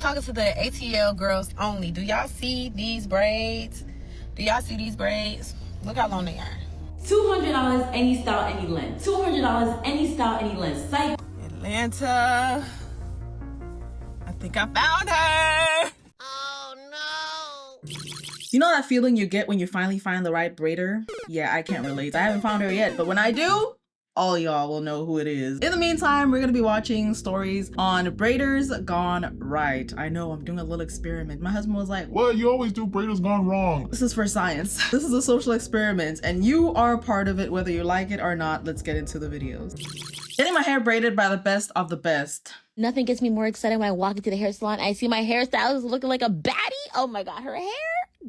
talking to the ATL girls only. Do y'all see these braids? Do y'all see these braids? Look how long they are. $200 any style, any length. $200 any style, any length. Psych. Atlanta. I think I found her. Oh no. You know that feeling you get when you finally find the right braider? Yeah, I can't relate. I haven't found her yet, but when I do, all y'all will know who it is. In the meantime, we're gonna be watching stories on Braiders Gone Right. I know, I'm doing a little experiment. My husband was like, "Well, you always do Braiders Gone Wrong." This is for science. This is a social experiment, and you are a part of it whether you like it or not. Let's get into the videos. Getting my hair braided by the best of the best. Nothing gets me more excited when I walk into the hair salon. I see my hairstylist looking like a baddie. Oh my God, her hair.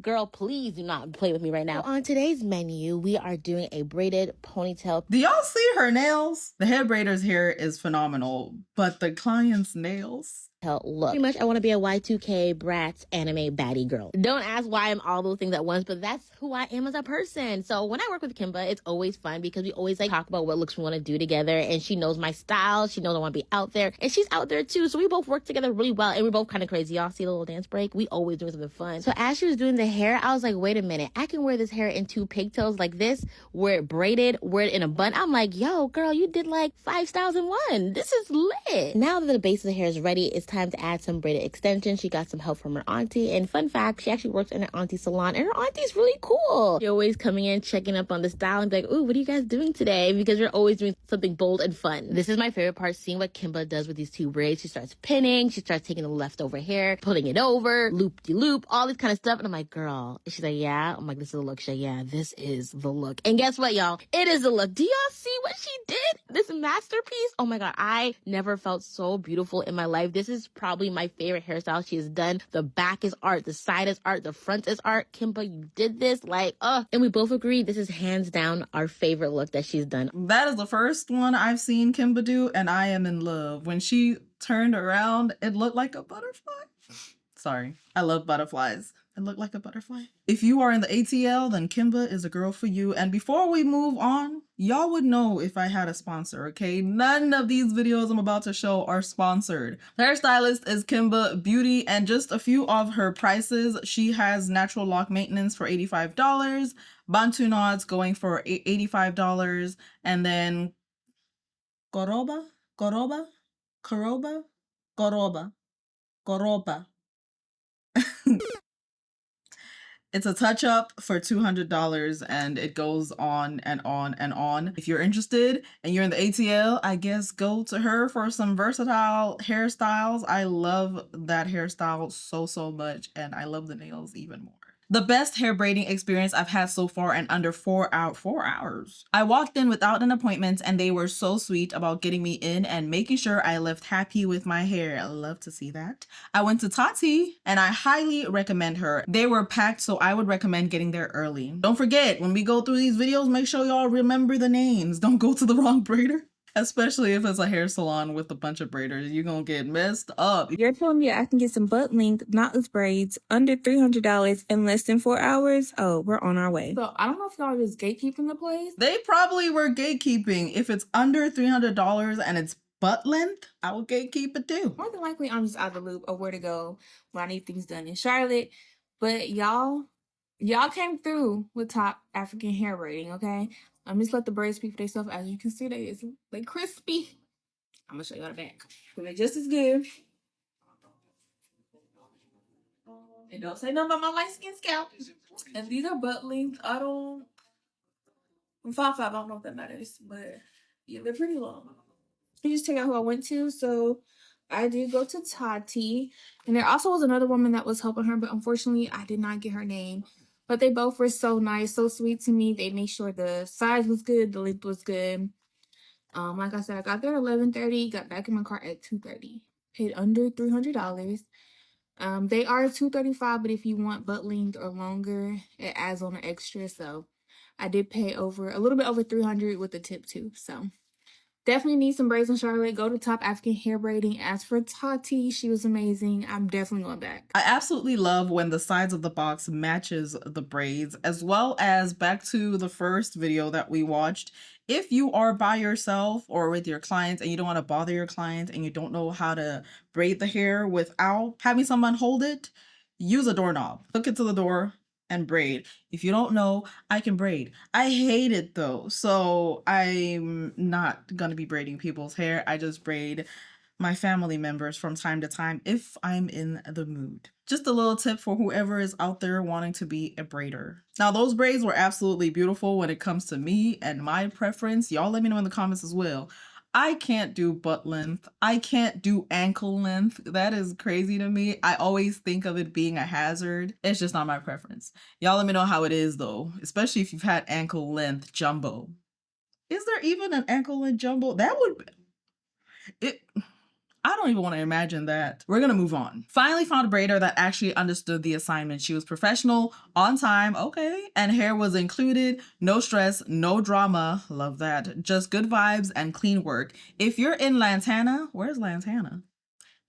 Girl, please do not play with me right now. So on today's menu, we are doing a braided ponytail. Do y'all see her nails? The hair braider's hair is phenomenal, but the client's nails? Look, pretty much I want to be a Y2K Bratz anime baddie girl. Don't ask why I'm all those things at once, but that's who I am as a person. So when I work with Kimba, it's always fun because we always like talk about what looks we want to do together, and she knows my style. She knows I want to be out there, and she's out there too. So we both work together really well, and we're both kind of crazy. Y'all see the little dance break? We always doing something fun. So as she was doing the hair, I was like, wait a minute, I can wear this hair in 2 pigtails like this, wear it braided, wear it in a bun. I'm like, yo, girl, you did like 5 styles in one. This is lit. Now that the base of the hair is ready, it's time to add some braided extensions. She got some help from her auntie, and fun fact, she actually works in her auntie's salon, and her auntie's really cool. She's always coming in, checking up on the style, and be like, ooh, what are you guys doing today? Because we're always doing something bold and fun. This is my favorite part, seeing what Kimba does with these 2 braids. She starts pinning, she starts taking the leftover hair, putting it over, loop-de-loop, all this kind of stuff, and I'm like, girl. And she's like, yeah? I'm like, this is the look. She's like, yeah, this is the look. And guess what, y'all? It is the look. Do y'all see what she did? This masterpiece? Oh my God, I never felt so beautiful in my life. This is probably my favorite hairstyle she has done. The back is art, the side is art, the front is art. Kimba, you did this, like, and we both agree this is hands down our favorite look that she's done. That is the first one I've seen Kimba do, and I am in love. When she turned around, it looked like a butterfly. Sorry, I love butterflies. It looked like a butterfly. If you are in the ATL, then Kimba is a girl for you. And before we move on, y'all would know if I had a sponsor, okay? None of these videos I'm about to show are sponsored. The hairstylist is Kimba Beauty, and just a few of her prices. She has natural lock maintenance for $85, Bantu knots going for $85, and then Goroba. It's a touch-up for $200, and it goes on and on and on. If you're interested and you're in the ATL, I guess go to her for some versatile hairstyles. I love that hairstyle so much, and I love the nails even more. The best hair braiding experience I've had so far in under 4 hours. I walked in without an appointment, and they were so sweet about getting me in and making sure I left happy with my hair. I love to see that. I went to Tati, and I highly recommend her. They were packed, so I would recommend getting there early. Don't forget, when we go through these videos, make sure y'all remember the names. Don't go to the wrong braider. Especially if it's a hair salon with a bunch of braiders, you're gonna get messed up. You're telling me I can get some butt length, knotless braids, under $300 in less than 4 hours? Oh, we're on our way. So I don't know if y'all are just gatekeeping the place. They probably were gatekeeping. If it's under $300 and it's butt length, I would gatekeep it too. More than likely, I'm just out of the loop of where to go when I need things done in Charlotte. But y'all came through with top African hair braiding, okay? I'm just let the braids speak for themselves. As you can see, they crispy. I'm gonna show y'all the back. But they're just as good. And don't say nothing about my light skin scalp. And these are butt length. I'm 5'5", I don't know if that matters. But yeah, they're pretty long. Let me just check out who I went to. So I did go to Tati. And there also was another woman that was helping her, but unfortunately I did not get her name. But they both were so nice, so sweet to me. They made sure the size was good, the length was good. Like I said, I got there at 11:30, got back in my car at 2:30. Paid under $300. They are $235, but if you want butt length or longer, it adds on an extra. So I did pay a little bit over $300 with the tip too. So definitely need some braids in Charlotte. Go to Top African Hair Braiding. As for Tati, she was amazing. I'm definitely going back. I absolutely love when the sides of the box matches the braids, as well as back to the first video that we watched. If you are by yourself or with your clients and you don't want to bother your clients and you don't know how to braid the hair without having someone hold it, use a doorknob. Hook it to the door and braid. If you don't know, I can braid. I hate it though, so I'm not gonna be braiding people's hair. I just braid my family members from time to time if I'm in the mood. Just a little tip for whoever is out there wanting to be a braider. Now, those braids were absolutely beautiful when it comes to me and my preference. Y'all let me know in the comments as well. I can't do butt length. I can't do ankle length. That is crazy to me. I always think of it being a hazard. It's just not my preference. Y'all let me know how it is though, especially if you've had ankle length jumbo. Is there even an ankle length jumbo? That would be... I don't even want to imagine that. We're gonna move on. Finally found a braider that actually understood the assignment. She was professional, on time, okay, and hair was included. No stress, no drama. Love that. Just good vibes and clean work. If you're in Lantana, where's Lantana?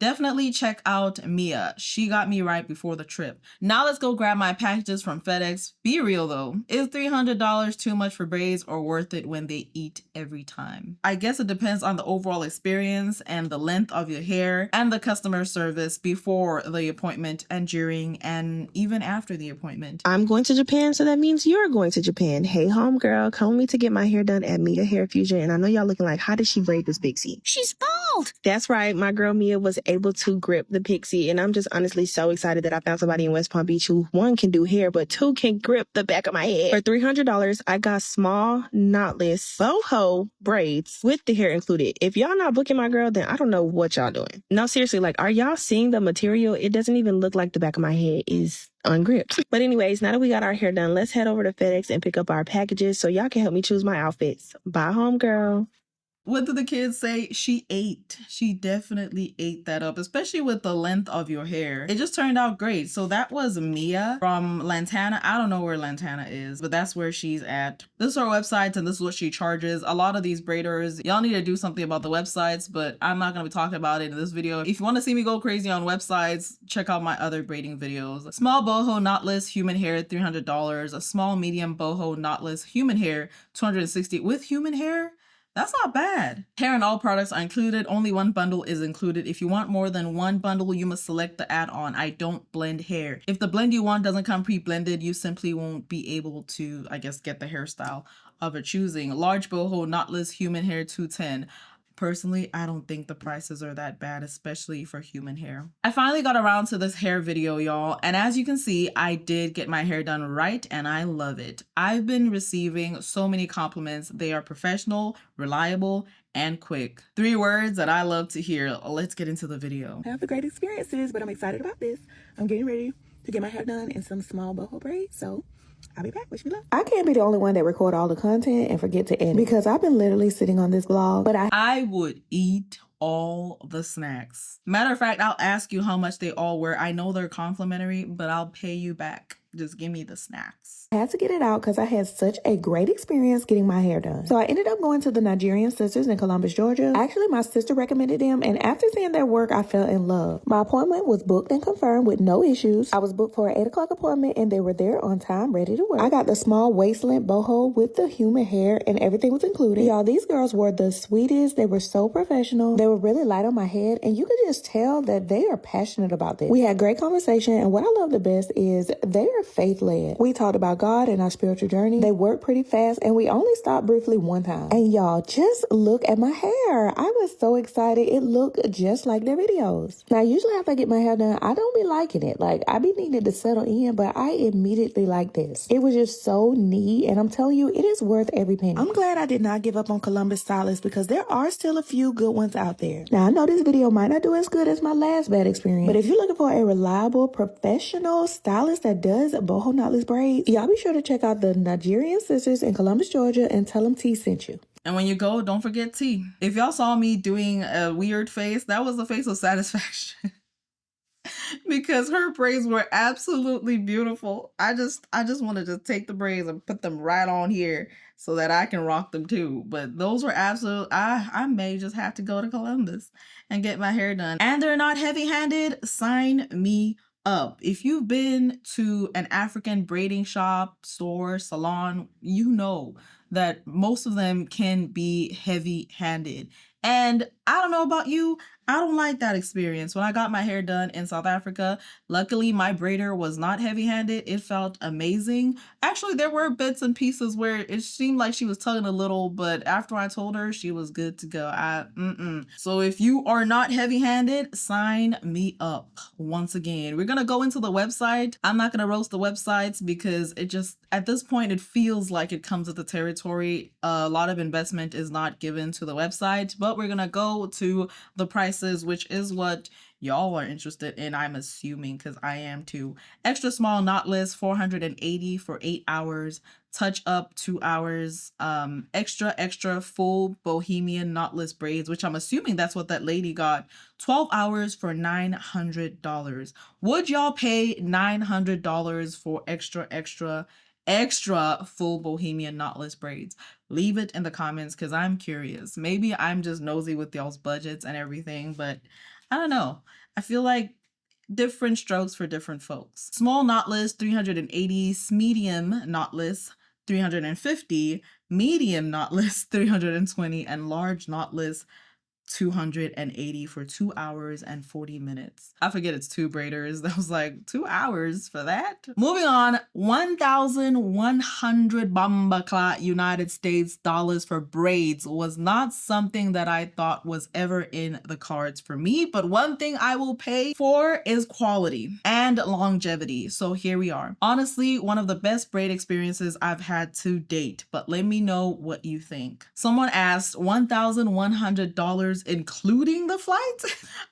Definitely check out Mia. She got me right before the trip. Now let's go grab my packages from FedEx. Be real though. Is $300 too much for braids or worth it when they eat every time? I guess it depends on the overall experience and the length of your hair and the customer service before the appointment and during and even after the appointment. I'm going to Japan, so that means you're going to Japan. Hey, homegirl, call me to get my hair done at Mia Hair Fusion. And I know y'all looking like, how did she braid this pixie? She's bald. That's right. My girl Mia was able to grip the pixie. And I'm just honestly so excited that I found somebody in West Palm Beach who, one, can do hair, but two, can grip the back of my head. For $300, I got small, knotless, boho braids with the hair included. If y'all not booking my girl, then I don't know what y'all doing. No, seriously, like, are y'all seeing the material? It doesn't even look like the back of my head is ungripped. But anyways, now that we got our hair done, let's head over to FedEx and pick up our packages so y'all can help me choose my outfits. Bye, homegirl. What did the kids say? She ate. She definitely ate that up, especially with the length of your hair. It just turned out great. So that was Mia from Lantana. I don't know where Lantana is, but that's where she's at. This is her website and this is what she charges. A lot of these braiders, y'all need to do something about the websites, but I'm not going to be talking about it in this video. If you want to see me go crazy on websites, check out my other braiding videos. Small boho knotless human hair, $300. A small medium boho knotless human hair, $260 with human hair. That's not bad. Hair and all products are included. Only one bundle is included. If you want more than one bundle, you must select the add-on. I don't blend hair. If the blend you want doesn't come pre-blended, you simply won't be able to, I guess, get the hairstyle of your choosing. Large boho knotless human hair, $210. Personally, I don't think the prices are that bad, especially for human hair. I finally got around to this hair video, y'all. And as you can see, I did get my hair done right and I love it. I've been receiving so many compliments. They are professional, reliable, and quick. 3 words that I love to hear. Let's get into the video. I have the great experiences, but I'm excited about this. I'm getting ready to get my hair done in some small boho braids, so I'll be back. Wish me luck. I can't be the only one that record all the content and forget to edit because I've been literally sitting on this vlog, but I would eat all the snacks. Matter of fact, I'll ask you how much they all were. I know they're complimentary, but I'll pay you back. Just give me the snacks. I had to get it out because I had such a great experience getting my hair done. So I ended up going to the Nigerian Sisters in Columbus, Georgia. Actually, my sister recommended them, and after seeing their work, I fell in love. My appointment was booked and confirmed with no issues. I was booked for an 8 o'clock appointment, and they were there on time, ready to work. I got the small waist-length boho with the human hair, and everything was included. Y'all, these girls were the sweetest. They were so professional. They were really light on my head, and you could just tell that they are passionate about this. We had great conversation, and what I love the best is they are faith-led. We talked about God and our spiritual journey. They worked pretty fast, and we only stopped briefly one time. And y'all, just look at my hair. I was so excited. It looked just like their videos. Now, usually after I get my hair done, I don't be liking it. Like, I be needing to settle in, but I immediately like this. It was just so neat, and I'm telling you, it is worth every penny. I'm glad I did not give up on Columbus stylists because there are still a few good ones out there. Now, I know this video might not do as good as my last bad experience, but if you're looking for a reliable, professional stylist that does boho knotless braids, y'all be sure to check out the Nigerian Sisters in Columbus, Georgia, and tell them T sent you. And when you go, don't forget tea. If y'all saw me doing a weird face, that was a face of satisfaction. Because her braids were absolutely beautiful. I just wanted to take the braids and put them right on here so that I can rock them too. But those were absolute. I may just have to go to Columbus and get my hair done. And they're not heavy-handed. Sign me up. If you've been to an African braiding shop, store, salon, you know that most of them can be heavy-handed. And I don't know about you, I don't like that experience. When I got my hair done in South Africa, luckily my braider was not heavy-handed. It felt amazing. Actually, there were bits and pieces where it seemed like she was tugging a little, but after I told her, she was good to go. So if you are not heavy-handed, sign me up. Once again, we're gonna go into the website. I'm not gonna roast the websites because it just, at this point, it feels like it comes with the territory. A lot of investment is not given to the website, but we're gonna go to the prices, which is what y'all are interested in, I'm assuming, because I am too. Extra small knotless, $480 for 8 hours. Touch up 2 hours. Extra full bohemian knotless braids, which I'm assuming that's what that lady got. 12 hours for $900. Would y'all pay $900 for extra full bohemian knotless braids? Leave it in the comments because I'm curious. Maybe I'm just nosy with y'all's budgets and everything, but I don't know. I feel like different strokes for different folks. Small knotless, 380. Medium knotless, 350. Medium knotless, 320. And large knotless, 280 for 2 hours and 40 minutes. I forget it's 2 braiders. That was like 2 hours for that. Moving on, 1,100 Bambakla United States dollars for braids was not something that I thought was ever in the cards for me, but one thing I will pay for is quality and longevity. So here we are. Honestly, one of the best braid experiences I've had to date, but let me know what you think. Someone asked $1,100 including the flight?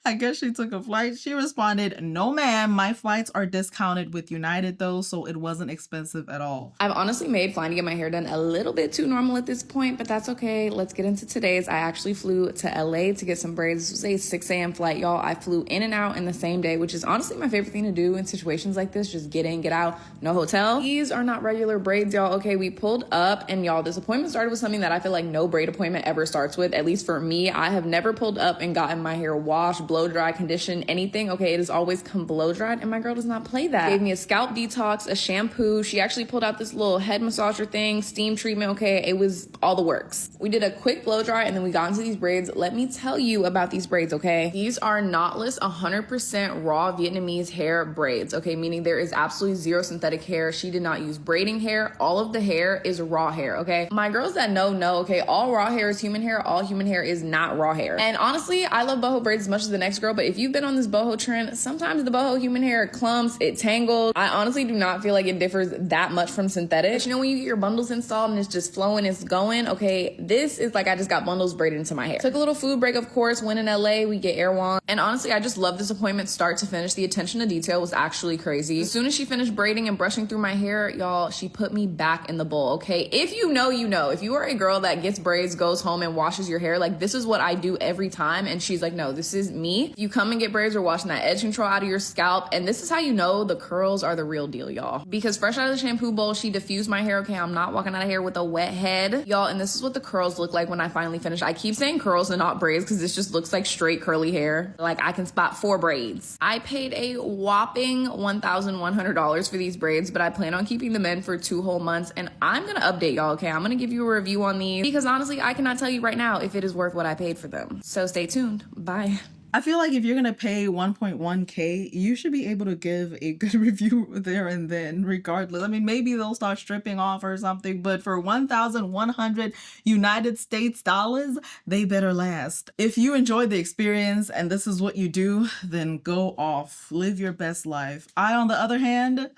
I guess she took a flight. She responded, no ma'am, my flights are discounted with United though, so it wasn't expensive at all. I've honestly made flying to get my hair done a little bit too normal at this point, but that's okay. Let's get into today's. I actually flew to LA to get some braids. This was a 6 a.m. flight, y'all. I flew in and out in the same day, which is honestly my favorite thing to do in situations like this. Just get in, get out, no hotel. These are not regular braids, y'all. Okay, we pulled up and y'all, this appointment started with something that I feel like no braid appointment ever starts with. At least for me, I have never pulled up and gotten my hair washed, blow dry, conditioned, anything. Okay, it has always come blow dried and my girl does not play that. Gave me a scalp detox, a shampoo. She actually pulled out this little head massager thing, steam treatment. Okay, it was all the works. We did a quick blow dry and then we got into these braids. Let me tell you about these braids, okay? These are knotless, 100% raw Vietnamese hair braids, okay? Meaning there is absolutely zero synthetic hair. She did not use braiding hair. All of the hair is raw hair, okay? My girls that know, okay? All raw hair is human hair. All human hair is not raw hair. And honestly, I love boho braids as much as the next girl, but if you've been on this boho trend, sometimes the boho human hair clumps, it tangles. I honestly do not feel like it differs that much from synthetic. But you know when you get your bundles installed and it's just flowing, it's going, okay, this is like I just got bundles braided into my hair. Took a little food break, of course, went in LA, we get Erewhon. And honestly, I just love this appointment start to finish. The attention to detail was actually crazy. As soon as she finished braiding and brushing through my hair, y'all, she put me back in the bowl, okay? If you know, you know. If you are a girl that gets braids, goes home and washes your hair, like this is what I do every time. And she's like, no, this is me. You come and get braids, we're washing that edge control out of your scalp. And this is how you know the curls are the real deal, y'all. Because fresh out of the shampoo bowl, she diffused my hair. Okay, I'm not walking out of here with a wet head, y'all. And this is what the curls look like when I finally finish. I keep saying curls and not braids because this just looks like straight curly hair. Like I can spot 4 braids. I paid a whopping $1,100 for these braids, but I plan on keeping them in for 2 whole months. And I'm gonna update y'all, okay? I'm gonna give you a review on these because honestly, I cannot tell you right now if it is worth what I paid for them. So stay tuned. Bye. I feel like if you're gonna pay 1.1K, you should be able to give a good review there and then, regardless. I mean, maybe they'll start stripping off or something, but for 1,100 United States dollars, they better last. If you enjoyed the experience and this is what you do, then go off, live your best life. I, on the other hand,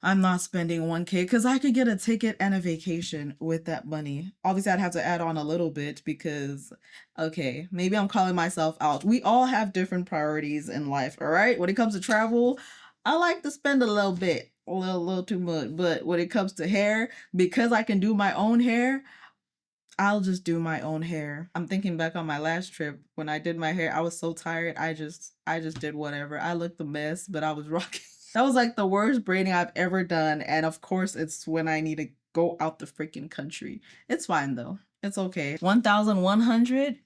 I'm not spending 1K because I could get a ticket and a vacation with that money. Obviously, I'd have to add on a little bit because, okay, maybe I'm calling myself out. We all have different priorities in life, all right? When it comes to travel, I like to spend a little bit, a little too much. But when it comes to hair, because I can do my own hair, I'll just do my own hair. I'm thinking back on my last trip. When I did my hair, I was so tired. I just did whatever. I looked a mess, but I was rocking. That was like the worst braiding I've ever done. And of course, it's when I need to go out the freaking country. It's fine though. It's okay. 1,100?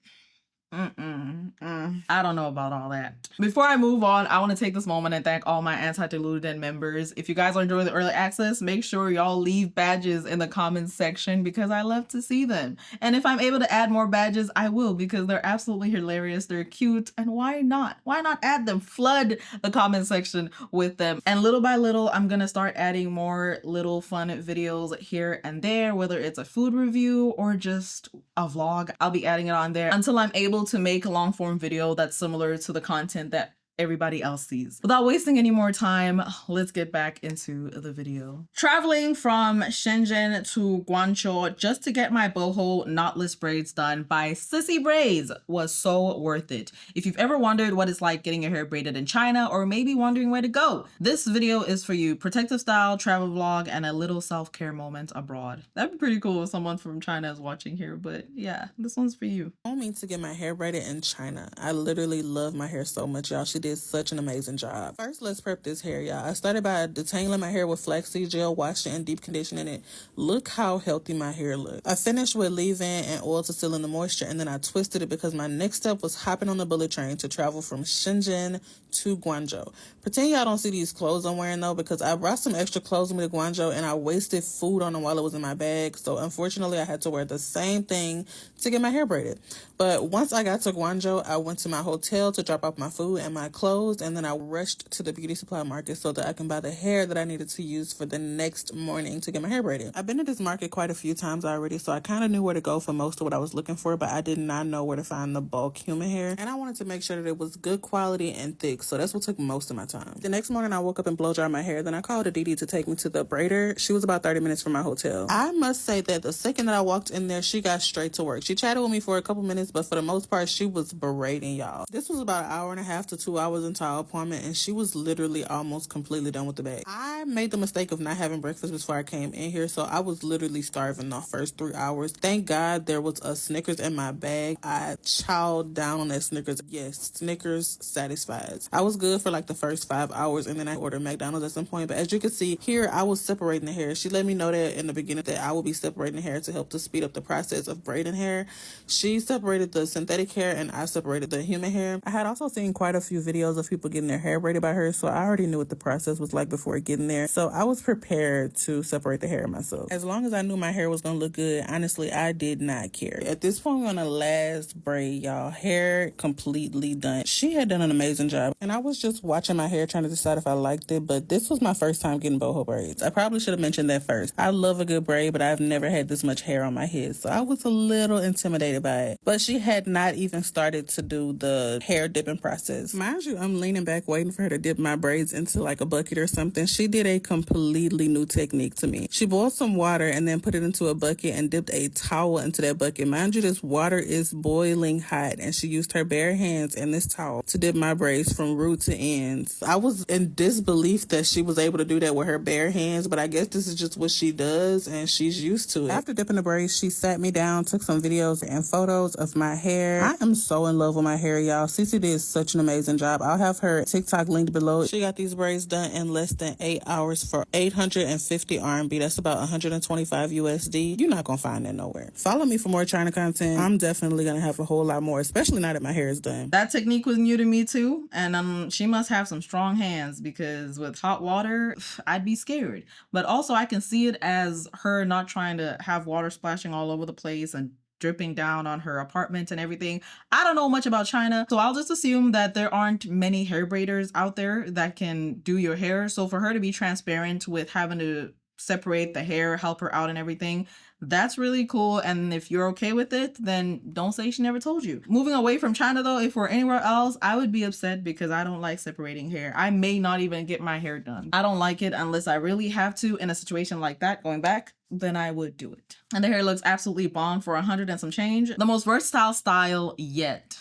I don't know about all that. Before I move on, I want to take this moment and thank all my anti-deluded members. If you guys are enjoying the early access, make sure y'all leave badges in the comments section because I love to see them. And if I'm able to add more badges, I will because they're absolutely hilarious. They're cute. And why not? Why not add them? Flood the comment section with them. And little by little, I'm going to start adding more little fun videos here and there, whether it's a food review or just a vlog. I'll be adding it on there until I'm able to make a long form video that's similar to the content that everybody else sees. Without wasting any more time, let's get back into the video. Traveling from Shenzhen to Guangzhou just to get my boho knotless braids done by Sissy Braids was so worth it. If you've ever wondered what it's like getting your hair braided in China or maybe wondering where to go, this video is for you. Protective style, travel vlog, and a little self-care moment abroad. That'd be pretty cool if someone from China is watching here, but yeah, this one's for you. I don't mean to get my hair braided in China. I literally love my hair so much, y'all. She did such an amazing job. First, let's prep this hair, y'all. I started by detangling my hair with flaxseed gel, washed it, and deep conditioning it. Look how healthy my hair looked. I finished with leave-in and oil to seal in the moisture, and then I twisted it because my next step was hopping on the bullet train to travel from Shenzhen to Guangzhou. Pretend y'all don't see these clothes I'm wearing though, because I brought some extra clothes with me to Guangzhou and I wasted food on them while it was in my bag. So unfortunately, I had to wear the same thing to get my hair braided. But once I got to Guangzhou, I went to my hotel to drop off my food and my clothes, and then I rushed to the beauty supply market so that I can buy the hair that I needed to use for the next morning to get my hair braided. I've been to this market quite a few times already, so I kind of knew where to go for most of what I was looking for, but I did not know where to find the bulk human hair, and I wanted to make sure that it was good quality and thick, so that's what took most of my time. The next morning, I woke up and blow dried my hair, then I called a Didi to take me to the braider. She was about 30 minutes from my hotel. I must say that the second that I walked in there, she got straight to work. She chatted with me for a couple minutes, but for the most part, she was berating y'all. This was about an hour and a half to 2 hours into our appointment, and she was literally almost completely done with the bag. I made the mistake of not having breakfast before I came in here, so I was literally starving the first 3 hours. Thank God there was a Snickers in my bag. I chowed down on that Snickers. Yes, Snickers satisfies. I was good for like the first 5 hours, and then I ordered McDonald's at some point, but as you can see here, I was separating the hair. She let me know that in the beginning that I would be separating the hair to help to speed up the process of braiding hair. She separated the synthetic hair and I separated the human hair. I had also seen quite a few videos of people getting their hair braided by her, so I already knew what the process was like before getting there, so I was prepared to separate the hair myself. As long as I knew my hair was gonna look good, honestly, I did not care. At this point, we're on the last braid, y'all. Hair completely done. She had done an amazing job, and I was just watching my hair trying to decide if I liked it, but this was my first time getting boho braids. I probably should have mentioned that first. I love a good braid, but I've never had this much hair on my head, so I was a little intimidated by it. But she had not even started to do the hair dipping process. Mind you, I'm leaning back waiting for her to dip my braids into like a bucket or something. She did a completely new technique to me. She boiled some water and then put it into a bucket and dipped a towel into that bucket. Mind you, this water is boiling hot, and she used her bare hands and this towel to dip my braids from root to ends. I was in disbelief that she was able to do that with her bare hands, but I guess this is just what she does and she's used to it. After dipping the braids, she sat me down, took some videos and photos of my hair. I am so in love with my hair, y'all. Cece did such an amazing job. I'll have her TikTok linked below. She got these braids done in less than 8 hours for 850 RMB. That's about 125 USD. You're not gonna find that nowhere. Follow me for more China content. I'm definitely gonna have a whole lot more, especially now that my hair is done. That technique was new to me too, and she must have some strong hands because with hot water, I'd be scared. But also I can see it as her not trying to have water splashing all over the place and dripping down on her apartment and everything. I don't know much about China, so I'll just assume that there aren't many hair braiders out there that can do your hair. So for her to be transparent with having to separate the hair, help her out and everything, that's really cool. And if you're okay with it, then don't say she never told you. Moving away from China though, if we're anywhere else, I would be upset because I don't like separating hair. I may not even get my hair done. I don't like it unless I really have to. In a situation like that, going back, then I would do it. And the hair looks absolutely bomb for 100 and some change. The most versatile style yet.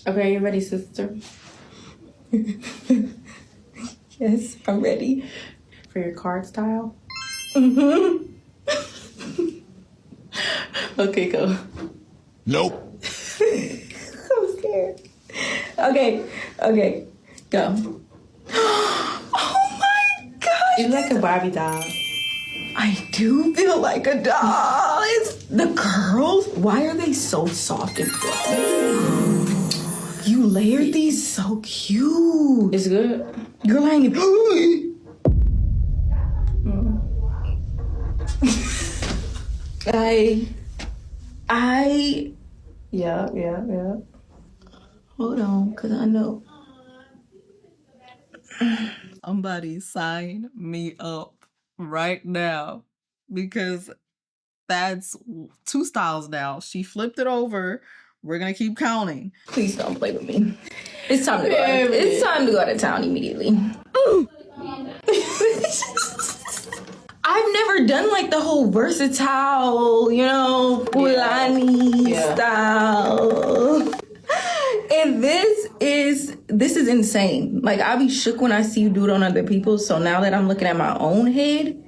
Okay, you ready, sister? Yes, I'm ready. For your card style? Mm-hmm. Okay, go. Nope. I'm scared. Okay, go. Oh my gosh! It's like a Barbie doll. I do feel like a doll. It's the curls. Why are they so soft and fluffy? You layered these so cute. It's good. Girl, I ain't Yeah. Hold on, because I know. Somebody sign me up right now, because that's 2 styles now. She flipped it over. We're gonna keep counting. Please don't play with me. It's time to go. It's time to go out of town immediately. I've never done like the whole versatile, Fulani style. And this is insane. Like, I be shook when I see you do it on other people. So now that I'm looking at my own head,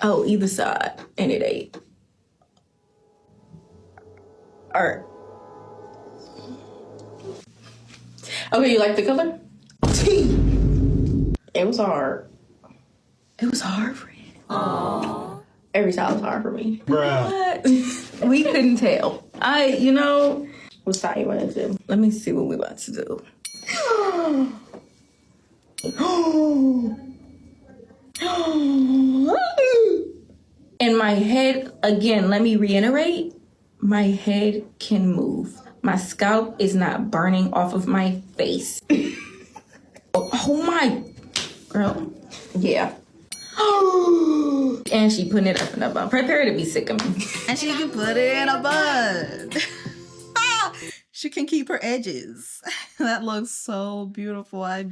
either side, and it ain't. All right. Okay, you like the color? It was hard. It was hard for you. Aww. Every time was hard for me. Bruh. We couldn't tell. What style you want to do? Let me see what we about to do. In my head, again, let me reiterate, my head can move. My scalp is not burning off of my face. Oh my, girl, yeah. And she putting it up in a bun. Prepare to be sick of me. And she can put it in a bun. She can keep her edges. That looks so beautiful. I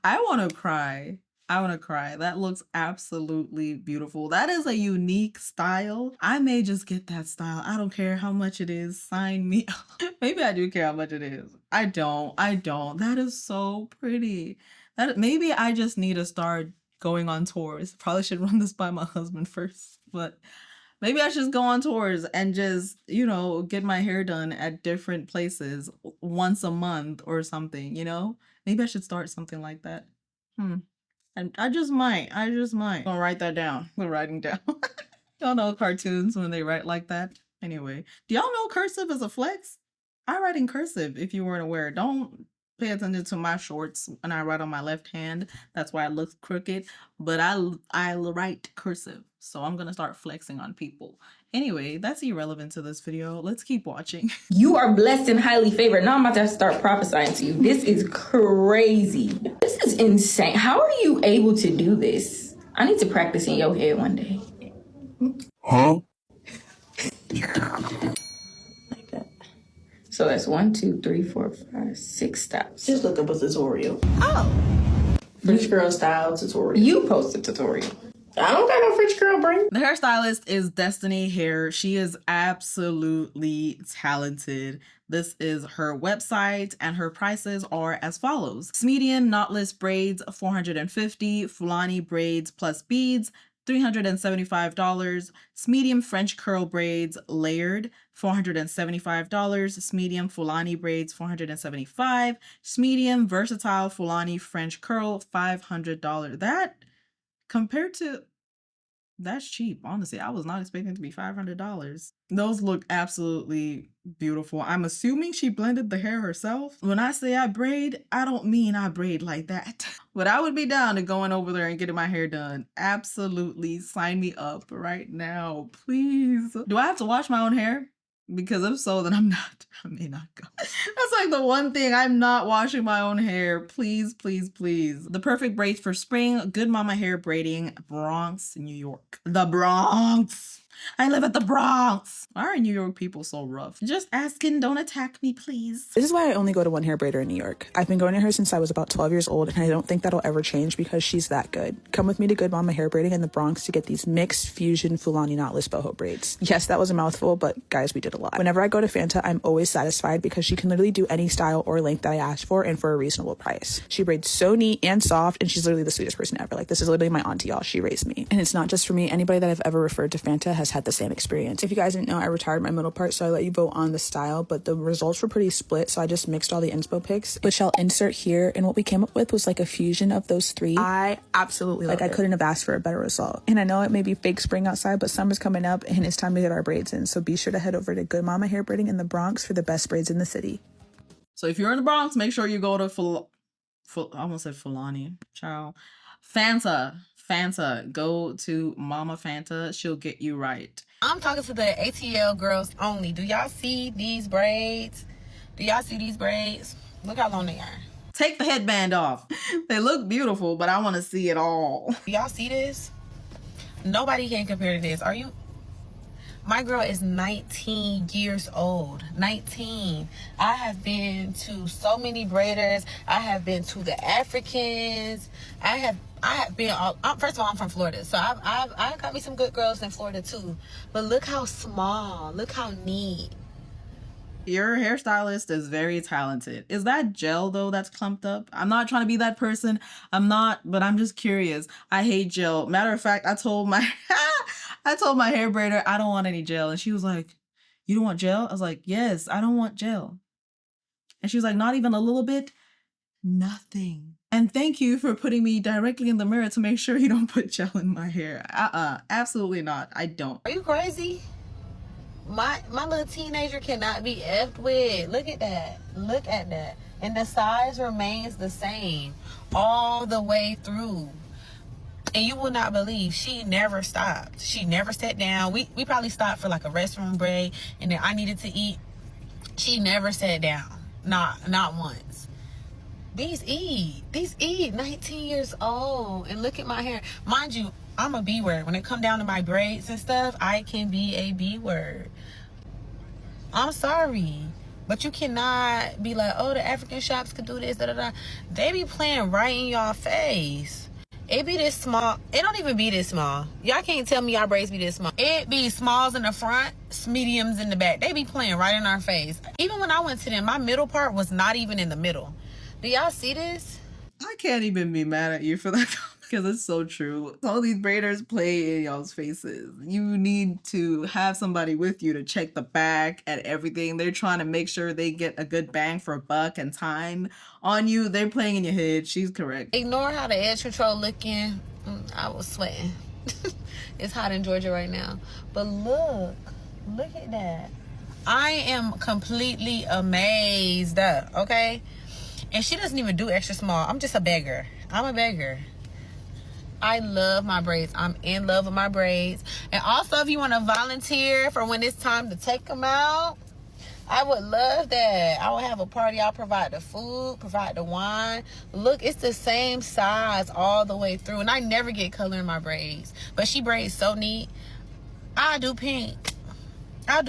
want to cry. That looks absolutely beautiful. That is a unique style. I may just get that style. I don't care how much it is. Sign me up. Maybe I do care how much it is. I don't. That is so pretty. Maybe I just need to start going on tours. Probably should run this by my husband first, but maybe I should just go on tours and just, get my hair done at different places once a month or something, Maybe I should start something like that. And I just might. I'm gonna write that down. We're writing down. Y'all know cartoons when they write like that? Anyway, do y'all know cursive is a flex? I write in cursive, if you weren't aware. Don't pay attention to my shorts when I write on my left hand. That's why it looks crooked. But I write cursive. So I'm gonna start flexing on people. Anyway, that's irrelevant to this video. Let's keep watching. You are blessed and highly favored. Now I'm about to start prophesying to you. This is crazy. This is insane. How are you able to do this? I need to practice in your head one day. Huh? Like that. So that's 1, 2, 3, 4, 5, 6 steps. Just look up a tutorial. Oh. French girl style tutorial. You post a tutorial. I don't got no French girl brain. The hairstylist is Destiny Hair. She is absolutely talented. This is her website, and her prices are as follows. Medium knotless braids, $450. Fulani braids plus beads, $375. Medium French curl braids layered, $475. Medium Fulani braids, $475. Medium versatile Fulani French curl, $500. That, compared to, that's cheap. Honestly, I was not expecting it to be $500. Those look absolutely beautiful. I'm assuming she blended the hair herself. When I say I braid, I don't mean I braid like that. But I would be down to going over there and getting my hair done. Absolutely. Sign me up right now, please. Do I have to wash my own hair? Because if so, then I may not go. That's like the one thing, I'm not washing my own hair. Please, please, please. The perfect braids for spring. Good Mama Hair Braiding, Bronx, New York. The Bronx. I live at the Bronx. Why are New York people so rough? Just asking, don't attack me, please. This is why I only go to one hair braider in New York. I've been going to her since I was about 12 years old, and I don't think that'll ever change because she's that good. Come with me to Good Mama Hair Braiding in the Bronx to get these mixed fusion Fulani knotless boho braids. Yes, that was a mouthful, but guys, we did a lot. Whenever I go to Fanta, I'm always satisfied because she can literally do any style or length that I asked for and for a reasonable price. She braids so neat and soft, and she's literally the sweetest person ever. Like, this is literally my auntie, y'all. She raised me. And it's not just for me. Anybody that I've ever referred to Fanta has guys had the same experience. If you guys didn't know, I retired my middle part, so I let you vote on the style, but the results were pretty split, so I just mixed all the inspo pics, which I'll insert here. And what we came up with was like a fusion of those three. I absolutely loved it. I couldn't have asked for a better result. And I know it may be fake spring outside, but summer's coming up and it's time to get our braids in. So be sure to head over to Good Mama Hair Braiding in the Bronx for the best braids in the city. So if you're in the Bronx, make sure you go to I almost said Fulani. Ciao. Fanta. Go to Mama Fanta. She'll get you right. I'm talking to the ATL girls only. Do y'all see these braids? Look how long they are. Take the headband off. They look beautiful, but I want to see it all. Do y'all see this? Nobody can compare to this. Are you? My girl is 19 years old. 19. I have been to so many braiders. I have been to the Africans. I have been all. First of all, I'm from Florida, so I got me some good girls in Florida too. But look how small. Look how neat. Your hairstylist is very talented. Is that gel though that's clumped up? I'm not trying to be that person. I'm not, but I'm just curious. I hate gel. Matter of fact, I told my hair braider I don't want any gel, and she was like, "You don't want gel?" I was like, "Yes, I don't want gel." And she was like, "Not even a little bit?" Nothing. And thank you for putting me directly in the mirror to make sure you don't put gel in my hair. Absolutely not. I don't. Are you crazy? My little teenager cannot be effed with. Look at that. Look at that. And the size remains the same all the way through. And you will not believe she never stopped. She never sat down. We probably stopped for like a restroom break, and then I needed to eat. She never sat down. Not once. These 19 years old. And look at my hair. Mind you, I'm a B word. When it come down to my braids and stuff, I can be a B word. I'm sorry, but you cannot be like, oh, the African shops could do this, da da da. They be playing right in y'all face. It be this small. It don't even be this small. Y'all can't tell me y'all braids be this small. It be smalls in the front, mediums in the back. They be playing right in our face. Even when I went to them, my middle part was not even in the middle. Do y'all see this? I can't even be mad at you for that because it's so true. All these braiders play in y'all's faces. You need to have somebody with you to check the back and everything. They're trying to make sure they get a good bang for a buck and time on you. They're playing in your head. She's correct. Ignore how the edge control looking. I was sweating. It's hot in Georgia right now. But look at that. I am completely amazed, okay? And she doesn't even do extra small. I'm just a beggar. I'm a beggar. I love my braids. I'm in love with my braids. And also, if you want to volunteer for when it's time to take them out, I would love that. I will have a party. I'll provide the food, provide the wine. Look, it's the same size all the way through. And I never get color in my braids. But she braids so neat. I do pink. I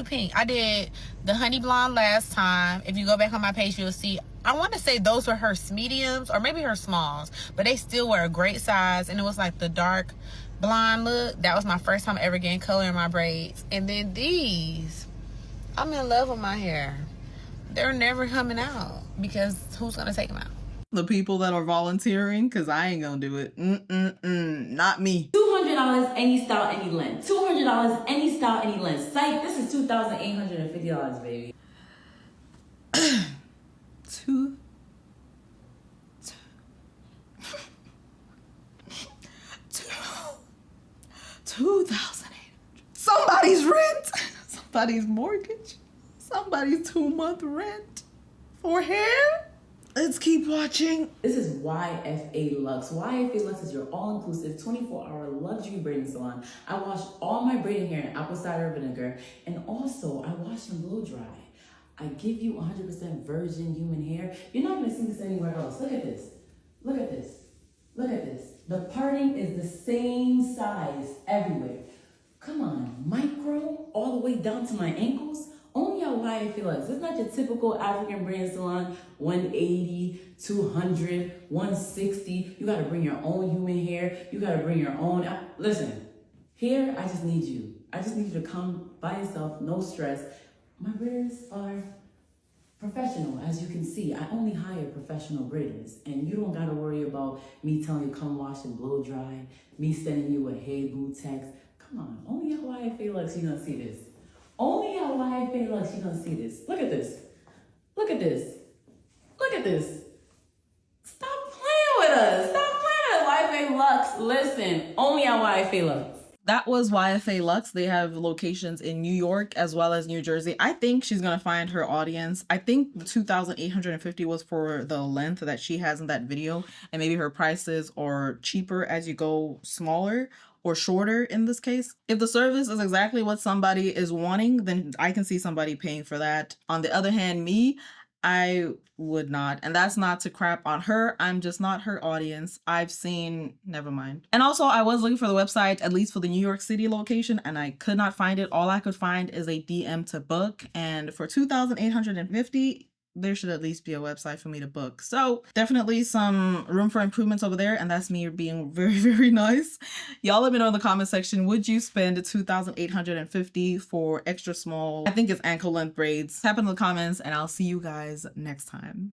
did the honey blonde last time. If you go back on my page, you'll see. I want to say those were her mediums or maybe her smalls, but they still were a great size. And it was like the dark blonde look. That was my first time ever getting color in my braids. And then these, I'm in love with my hair. They're never coming out because who's going to take them out? The people that are volunteering, because I ain't going to do it. Not me. $200 any style, any length. $200 any style, any length. Psych, this is $2,850, baby. $2,800. Somebody's rent, somebody's mortgage, somebody's 2-month rent for hair. Let's keep watching. This is YFA Lux. YFA Lux is your all-inclusive 24-hour luxury braiding salon. I wash all my braiding hair in apple cider vinegar, and also I wash and blow dry. I give you 100% virgin human hair. You're not gonna see this anywhere else. Look at this. Look at this. Look at this. The parting is the same size everywhere. Come on, micro all the way down to my ankles. Only how YFA Lux. It's not your typical African braiding salon, 180, 200, 160. You gotta bring your own human hair. You gotta bring your own. Listen, here I just need you. I just need you to come by yourself, no stress. My braiders are professional, as you can see. I only hire professional braiders, and you don't gotta worry about me telling you come wash and blow dry, me sending you a hey boo text. Come Come on, only at YFA Lux you gonna see this. Only at YFA Lux you gonna see this. Look at this. Look at this. Look at this. Stop playing with us. Stop playing with YFA Lux. Listen, only at YFA Lux. That was YFA Lux. They have locations in New York as well as New Jersey. I think she's gonna find her audience. I think the 2,850 was for the length that she has in that video, and maybe her prices are cheaper as you go smaller or shorter in this case. If the service is exactly what somebody is wanting, then I can see somebody paying for that. On the other hand, me, I would not. And that's not to crap on her. I'm just not her audience. I've seen, never mind. And also I was looking for the website, at least for the New York City location, and I could not find it. All I could find is a DM to book. And for 2,850, there should at least be a website for me to book. So definitely some room for improvements over there. And that's me being very, very nice. Y'all let me know in the comment section, would you spend 2,850 for extra small, I think it's ankle length braids? Tap in the comments and I'll see you guys next time.